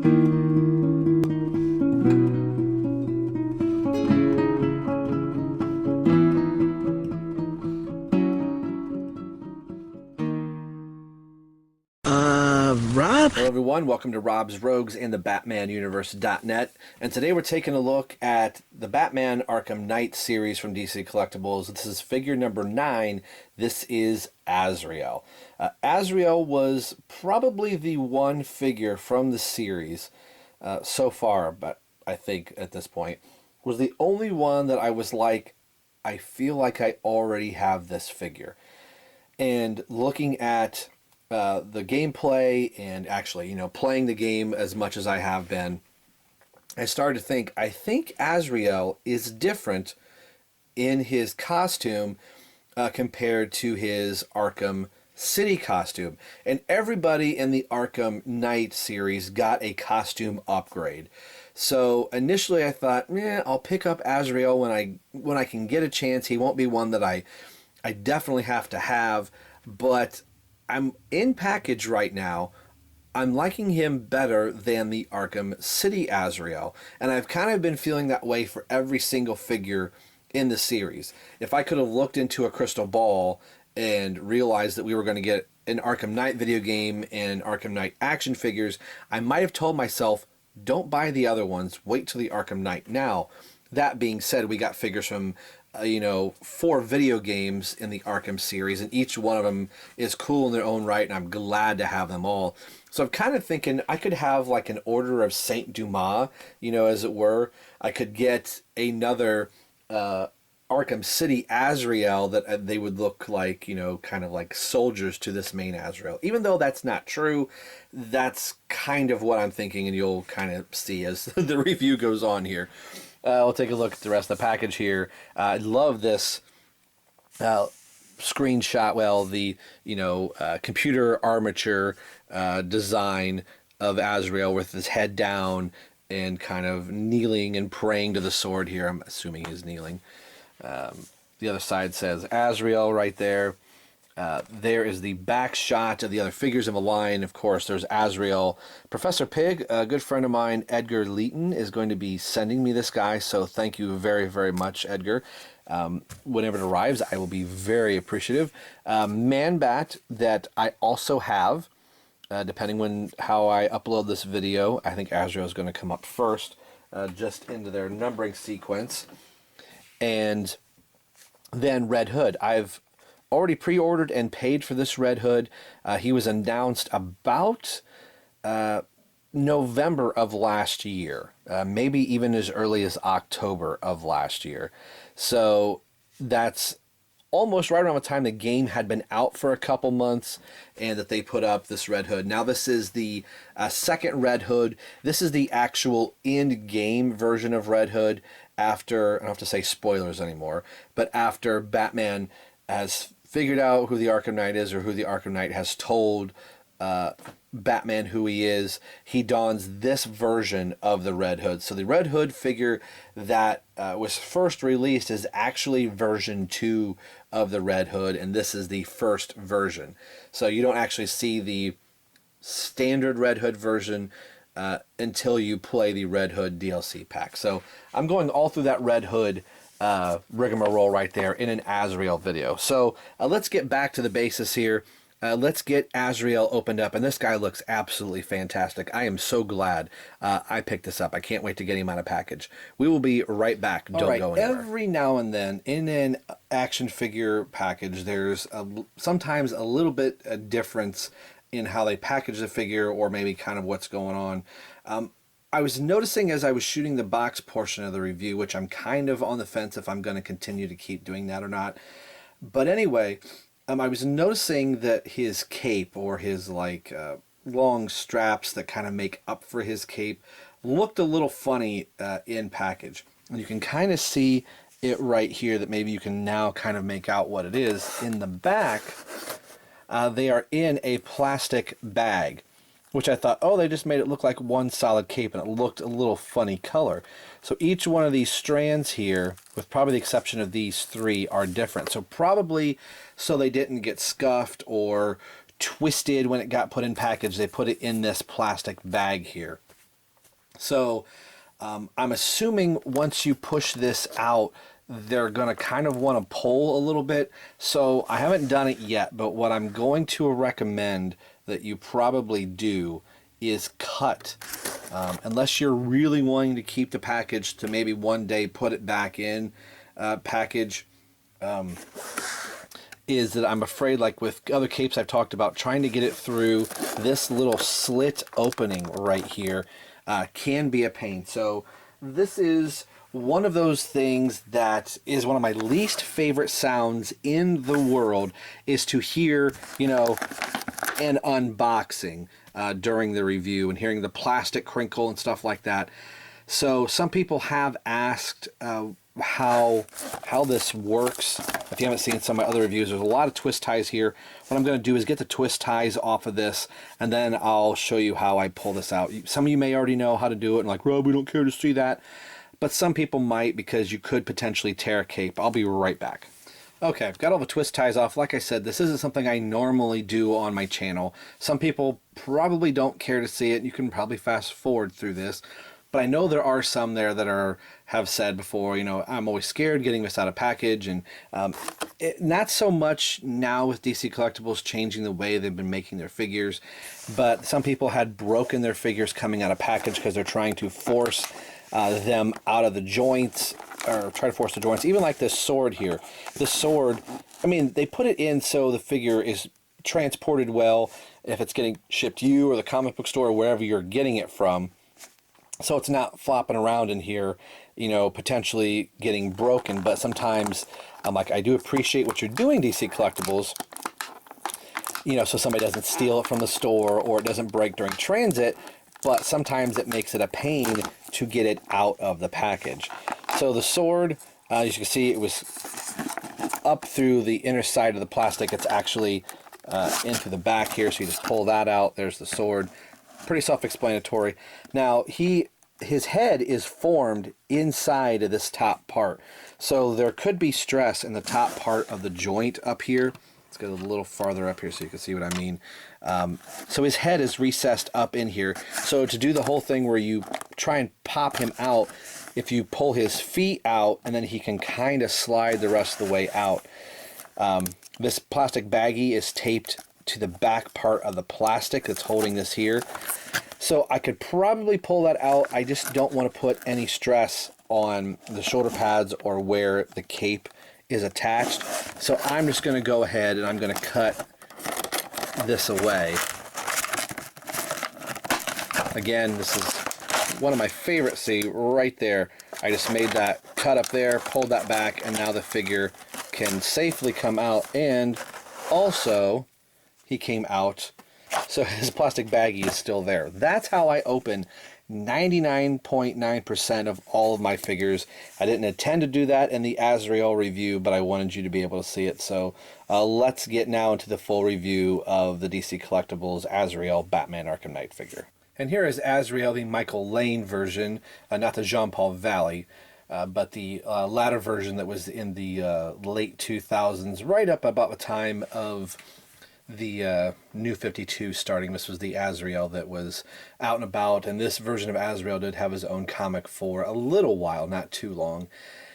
Rob? Hello everyone, welcome to Rob's Rogues and the Batman Universe.net, and today we're taking a look at the Batman Arkham Knight series from DC Collectibles. This is figure number 9. This is Azrael. Azrael was probably the one figure from the series so far, but I think at this point, was the only one that I was like, I feel like I already have this figure. And looking at the gameplay and actually, playing the game as much as I have been, I started to think, I think Azrael is different in his costume compared to his Arkham City costume. And everybody in the Arkham Knight series got a costume upgrade. So initially I thought, I'll pick up Azrael when I can get a chance. He won't be one that I definitely have to have, but I'm in package right now. I'm liking him better than the Arkham City Azrael, and I've kind of been feeling that way for every single figure in the series. If I could have looked into a crystal ball and realized that we were going to get an Arkham Knight video game and Arkham Knight action figures, I might have told myself, don't buy the other ones, wait till the Arkham Knight. Now, that being said, we got figures from 4 video games in the Arkham series, and each one of them is cool in their own right, and I'm glad to have them all. So I'm kind of thinking I could have like an Order of Saint Dumas, as it were. I could get another Arkham City Azrael that they would look like, kind of like soldiers to this main Azrael. Even though that's not true, that's kind of what I'm thinking, and you'll kind of see as the review goes on here. We'll take a look at the rest of the package here. I love this screenshot. Well, the computer armature design of Azrael with his head down and kind of kneeling and praying to the sword here. I'm assuming he's kneeling. The other side says Azrael right there. There is the back shot of the other figures of a line. Of course, there's Azrael. Professor Pig, a good friend of mine, Edgar Leeton, is going to be sending me this guy, so thank you very, very much, Edgar. Whenever it arrives, I will be very appreciative. Man-Bat that I also have, depending on how I upload this video. I think Azrael is going to come up first, just into their numbering sequence. And then Red Hood. I've already pre-ordered and paid for this Red Hood. He was announced about November of last year, maybe even as early as October of last year. So that's almost right around the time the game had been out for a couple months and that they put up this Red Hood. Now this is the second Red Hood. This is the actual in-game version of Red Hood after, I don't have to say spoilers anymore, but after Batman has figured out who the Arkham Knight is, or who the Arkham Knight has told Batman who he is, he dons this version of the Red Hood. So the Red Hood figure that was first released is actually version 2 of the Red Hood, and this is the first version. So you don't actually see the standard Red Hood version until you play the Red Hood DLC pack. So I'm going all through that Red Hood rigmarole right there in an Azrael video. So let's get back to the basis here. Let's get Azrael opened up, and this guy looks absolutely fantastic. I am so glad I picked this up. I can't wait to get him out of package. We will be right back. Don't go anywhere. Every now and then in an action figure package, there's sometimes a little bit of difference in how they package the figure, or maybe kind of what's going on. I was noticing as I was shooting the box portion of the review, which I'm kind of on the fence if I'm going to continue to keep doing that or not. But anyway, I was noticing that his cape, or his long straps that kind of make up for his cape, looked a little funny in package. And you can kind of see it right here, that maybe you can now kind of make out what it is. In the back, they are in a plastic bag, which I thought, oh, they just made it look like one solid cape, and it looked a little funny color. So each one of these strands here, with probably the exception of these 3, are different. So probably so they didn't get scuffed or twisted when it got put in package, they put it in this plastic bag here. So I'm assuming once you push this out, they're going to kind of want to pull a little bit. So I haven't done it yet, but what I'm going to recommend that you probably do is cut. Unless you're really wanting to keep the package to maybe one day put it back in package, is that I'm afraid, like with other capes I've talked about, trying to get it through this little slit opening right here can be a pain. So this is one of those things that is one of my least favorite sounds in the world, is to hear, you know, an unboxing during the review and hearing the plastic crinkle and stuff like that. So some people have asked how this works. If you haven't seen some of my other reviews, there's a lot of twist ties here. What I'm going to do is get the twist ties off of this, and then I'll show you how I pull this out. Some of you may already know how to do it, and like, Rob, we don't care to see that. But some people might, because you could potentially tear a cape. I'll be right back. Okay, I've got all the twist ties off. Like I said, this isn't something I normally do on my channel. Some people probably don't care to see it. You can probably fast forward through this. But I know there are some there that have said before, you know, I'm always scared getting this out of package. And not so much now with DC Collectibles changing the way they've been making their figures. But some people had broken their figures coming out of package because they're trying to force them out of the joints, or try to force the joints. Even like this sword here. The sword, I mean, they put it in so the figure is transported well if it's getting shipped to you or the comic book store or wherever you're getting it from. So it's not flopping around in here, you know, potentially getting broken. But sometimes I'm like, I do appreciate what you're doing, DC Collectibles, you know, so somebody doesn't steal it from the store or it doesn't break during transit. But sometimes it makes it a pain to get it out of the package. So the sword, as you can see, it was up through the inner side of the plastic. It's actually into the back here, so you just pull that out. There's the sword. Pretty self-explanatory. Now, his head is formed inside of this top part. So there could be stress in the top part of the joint up here. Let's go a little farther up here so you can see what I mean. So his head is recessed up in here. So to do the whole thing where you try and pop him out, if you pull his feet out, and then he can kind of slide the rest of the way out. This plastic baggie is taped to the back part of the plastic that's holding this here. So I could probably pull that out. I just don't want to put any stress on the shoulder pads or where the cape is attached. So I'm just going to go ahead and I'm going to cut this away. Again, this is one of my favorites. See, right there, I just made that cut up there, pulled that back, and now the figure can safely come out. And also, he came out, so his plastic baggie is still there. That's how I open 99.9% of all of my figures. I didn't intend to do that in the Azrael review, but I wanted you to be able to see it. So let's get now into the full review of the DC Collectibles Azrael Batman Arkham Knight figure. And here is Azrael, the Michael Lane version, not the Jean-Paul Valley, but the latter version that was in the late 2000s, right up about the time of the New 52 starting. This was the Azrael that was out and about, and this version of Azrael did have his own comic for a little while, not too long.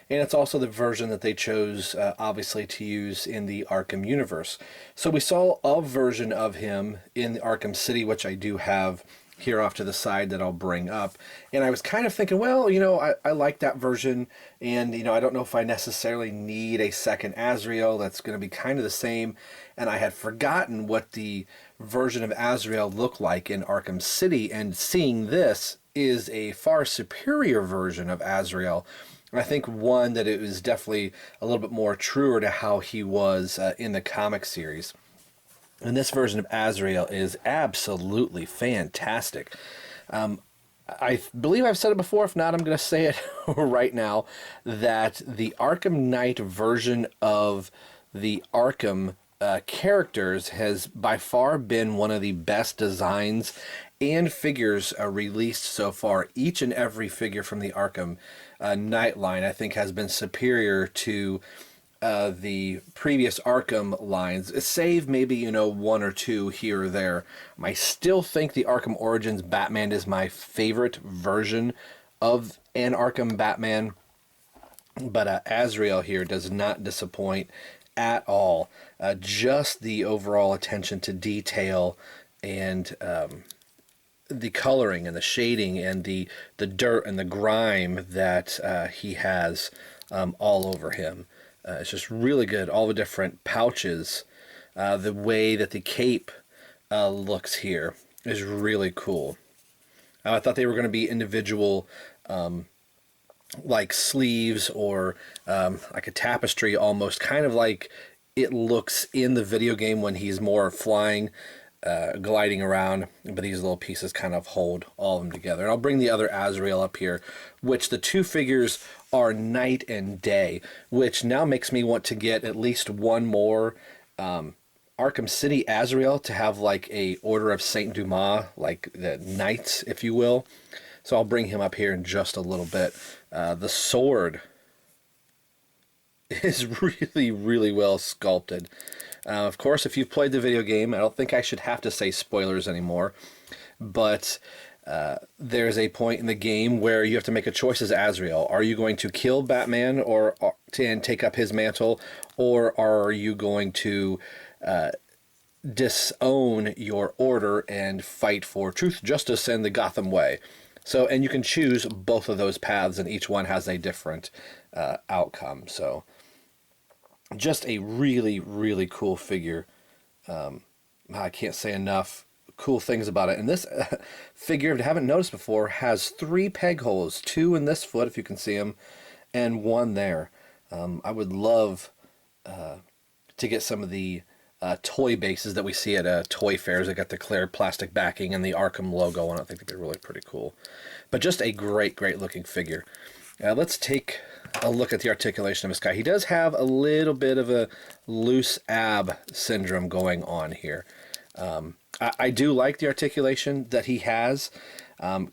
And it's also the version that they chose, obviously, to use in the Arkham universe. So we saw a version of him in the Arkham City, which I do have here off to the side that I'll bring up. And I was kind of thinking, well, you know, I like that version, and, you know, I don't know if I necessarily need a second Azrael that's going to be kind of the same. And I had forgotten what the version of Azrael looked like in Arkham City, and seeing this is a far superior version of Azrael. I think one that it was definitely a little bit more truer to how he was in the comic series. And this version of Azrael is absolutely fantastic. I believe I've said it before. If not, I'm going to say it right now, that the Arkham Knight version of the Arkham characters has by far been one of the best designs and figures released so far. Each and every figure from the Arkham Knight line, I think, has been superior to the previous Arkham lines, save maybe, you know, one or two here or there. I still think the Arkham Origins Batman is my favorite version of an Arkham Batman, but Azrael here does not disappoint at all. Just the overall attention to detail and the coloring and the shading and the dirt and the grime that he has all over him. It's just really good. All the different pouches, the way that the cape looks here is really cool. I thought they were going to be individual like sleeves or like a tapestry almost, kind of like it looks in the video game when he's more flying, gliding around, but these little pieces kind of hold all of them together. And I'll bring the other Azrael up here, which the two figures are night and day, which now makes me want to get at least one more Arkham City Azrael to have like a Order of Saint Dumas, like the knights, if you will. So I'll bring him up here in just a little bit. The sword is really, really well sculpted. Of course, if you've played the video game, I don't think I should have to say spoilers anymore, but there's a point in the game where you have to make a choice as Azrael. Are you going to kill Batman and take up his mantle, or are you going to disown your order and fight for truth, justice, and the Gotham way? So, and you can choose both of those paths, and each one has a different outcome. So, just a really, really cool figure. I can't say enough cool things about it. And this figure, if you haven't noticed before, has 3 peg holes, 2 in this foot, if you can see them, and 1 there. I would love to get some of the toy bases that we see at toy fairs. They got the clear plastic backing and the Arkham logo on it. I think they'd be really pretty cool. But just a great, great looking figure. Let's take a look at the articulation of this guy. He does have a little bit of a loose ab syndrome going on here. I do like the articulation that he has.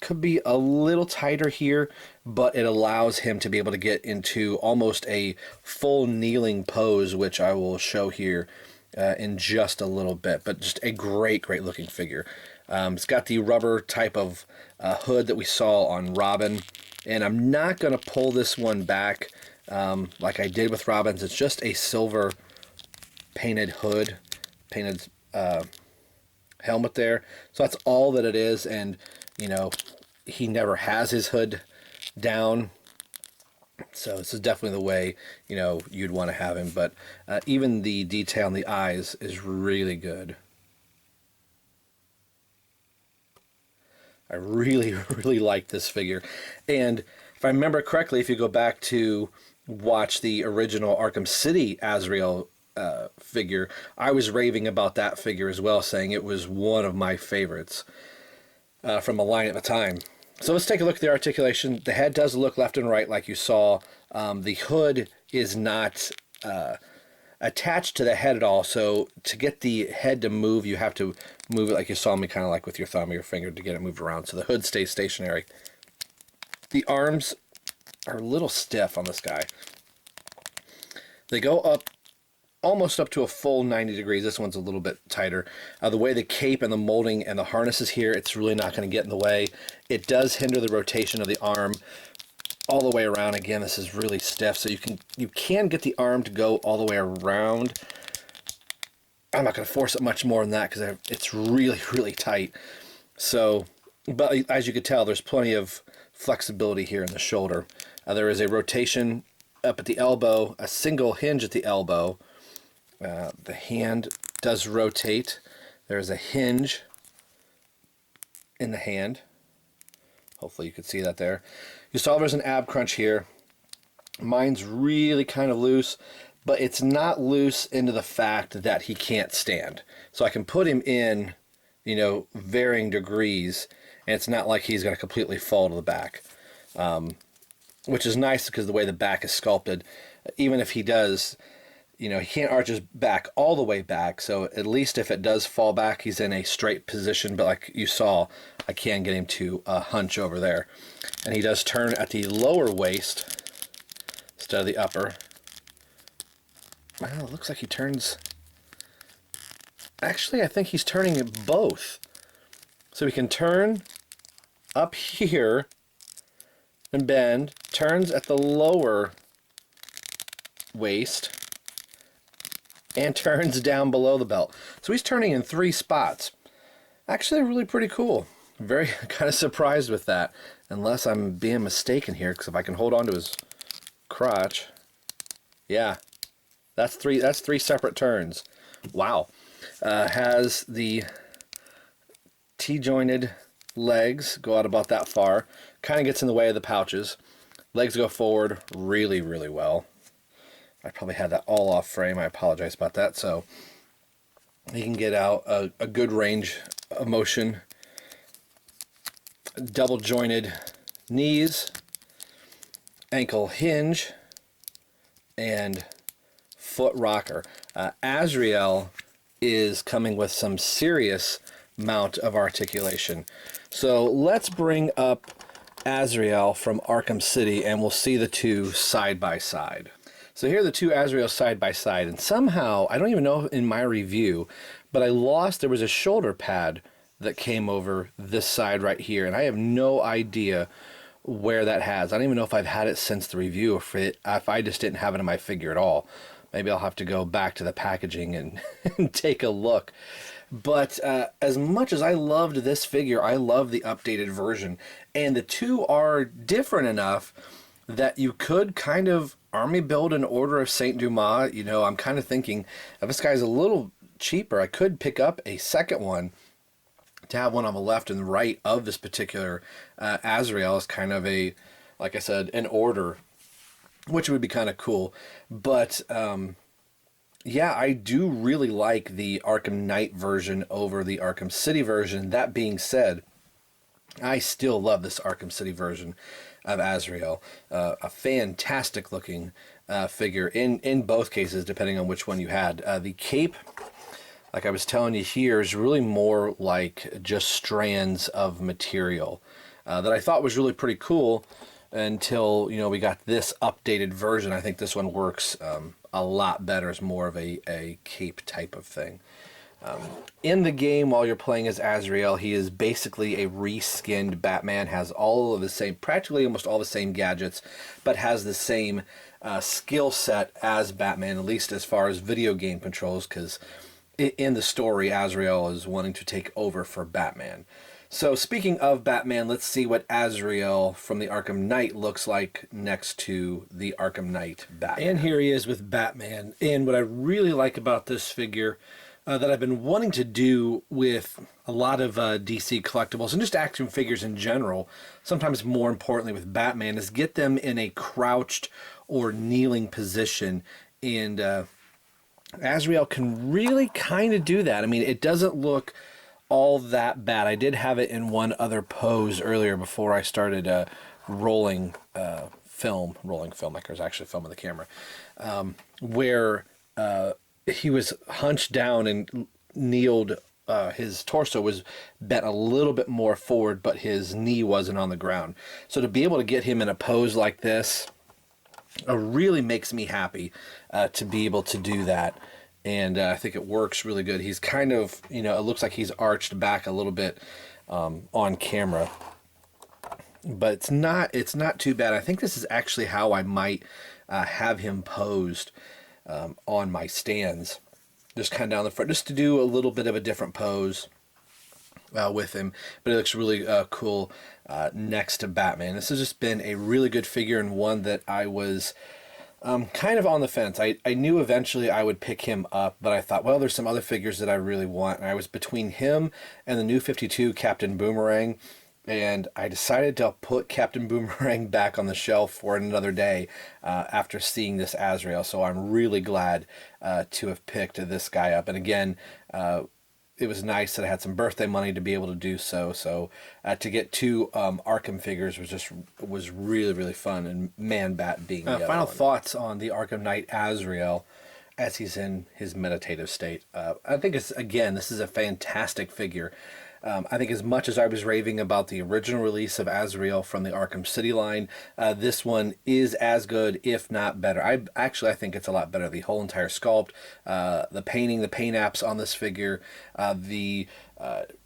Could be a little tighter here, but it allows him to be able to get into almost a full kneeling pose, which I will show here in just a little bit. But just a great, great looking figure. It's got the rubber type of hood that we saw on Robin. And I'm not going to pull this one back like I did with Robin's. It's just a silver painted hood, painted helmet there. So that's all that it is. And, you know, he never has his hood down. So this is definitely the way, you know, you'd want to have him. But even the detail in the eyes is really good. I really, really like this figure. And if I remember correctly, if you go back to watch the original Arkham City Azrael figure, I was raving about that figure as well, saying it was one of my favorites from the line at the time. So let's take a look at the articulation. The head does look left and right like you saw. The hood is not attached to the head at all, so to get the head to move, you have to move it like you saw me, kind of like with your thumb or your finger, to get it moved around, so the hood stays stationary. The arms are a little stiff on this guy. They go up almost up to a full 90 degrees. This one's a little bit tighter. The way the cape and the molding and the harness is here, it's really not going to get in the way. It does hinder the rotation of the arm all the way around. Again, this is really stiff, so you can get the arm to go all the way around. I'm not going to force it much more than that because it's really, really tight. So, but as you can tell, there's plenty of flexibility here in the shoulder. There is a rotation up at the elbow, a single hinge at the elbow. The hand does rotate. There's a hinge in the hand. Hopefully you can see that there. You saw there's an ab crunch here. Mine's really kind of loose, but it's not loose into the fact that he can't stand. So I can put him in, you know, varying degrees, and it's not like he's going to completely fall to the back, which is nice because the way the back is sculpted, even if he does, you know, he can't arch his back all the way back, so at least if it does fall back, he's in a straight position, but like you saw, I can get him to hunch over there. And he does turn at the lower waist instead of the upper. Well, it looks like he turns... Actually, I think he's turning it both. So he can turn up here and bend, turns at the lower waist, and turns down below the belt. So he's turning in 3 spots. Actually, really pretty cool. Very kind of surprised with that, unless I'm being mistaken here, because if I can hold on to his crotch, yeah, that's three separate turns. Wow. Has the T-jointed legs, go out about that far, kind of gets in the way of the pouches. Legs go forward really, really well. I probably had that all off frame. I apologize about that. So you can get out a good range of motion. Double jointed knees, ankle hinge, and foot rocker. Azrael is coming with some serious amount of articulation. So let's bring up Azrael from Arkham City and we'll see the two side by side. So here are the two Azrael side by side, and somehow, I don't even know in my review, but there was a shoulder pad that came over this side right here, and I have no idea where that has. I don't even know if I've had it since the review, if I just didn't have it in my figure at all. Maybe I'll have to go back to the packaging and take a look. But as much as I loved this figure, I love the updated version. And the two are different enough that you could kind of army build an Order of Saint Dumas. You know, I'm kind of thinking, if this guy's a little cheaper, I could pick up a second one to have one on the left and right of this particular Azrael as kind of a, like I said, an order, which would be kind of cool. But yeah, I do really like the Arkham Knight version over the Arkham City version. That being said, I still love this Arkham City version of Azrael. A fantastic looking figure in both cases, depending on which one you had. The cape, like I was telling you here, is really more like just strands of material that I thought was really pretty cool until, you know, we got this updated version. I think this one works a lot better as more of a cape type of thing. In the game, while you're playing as Azrael, he is basically a reskinned Batman, has all of the same, practically almost all the same gadgets, but has the same skill set as Batman, at least as far as video game controls, because in the story, Azrael is wanting to take over for Batman. So speaking of Batman, let's see what Azrael from the Arkham Knight looks like next to the Arkham Knight Batman. And here he is with Batman. And what I really like about this figure that I've been wanting to do with a lot of DC collectibles and just action figures in general, sometimes more importantly with Batman, is get them in a crouched or kneeling position. And Azrael can really kind of do that. I mean, it doesn't look all that bad. I did have it in one other pose earlier before I started rolling film. Rolling film, like I was actually filming the camera, where he was hunched down and kneeled. His torso was bent a little bit more forward, but his knee wasn't on the ground. So to be able to get him in a pose like this really makes me happy to be able to do that. And I think it works really good. He's kind of, you know, it looks like he's arched back a little bit on camera. But it's not too bad. I think this is actually how I might have him posed on my stands. Just kind of down the front, just to do a little bit of a different pose with him. But it looks really cool next to Batman. This has just been a really good figure, and one that I was kind of on the fence. I knew eventually I would pick him up, but I thought, well, there's some other figures that I really want. And I was between him and the new 52 Captain Boomerang, and I decided to put Captain Boomerang back on the shelf for another day after seeing this Azrael. So I'm really glad to have picked this guy up. And again, it was nice that I had some birthday money to be able to do so. So to get two Arkham figures was really, really fun. And Man-Bat being the other final one. Thoughts on the Arkham Knight Azrael as he's in his meditative state. I think this is a fantastic figure. I think as much as I was raving about the original release of Azrael from the Arkham City line, this one is as good, if not better. I think it's a lot better. The whole entire sculpt, the painting, the paint apps on this figure, the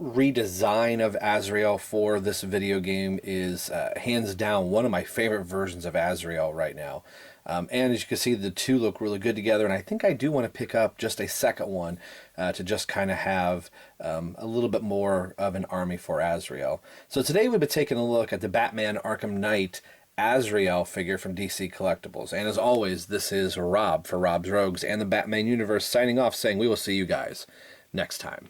redesign of Azrael for this video game is hands down one of my favorite versions of Azrael right now. And as you can see, the two look really good together, and I think I do want to pick up just a second one to just kind of have a little bit more of an army for Azrael. So today we've been taking a look at the Batman Arkham Knight Azrael figure from DC Collectibles. And as always, this is Rob for Rob's Rogues and the Batman Universe signing off, saying we will see you guys next time.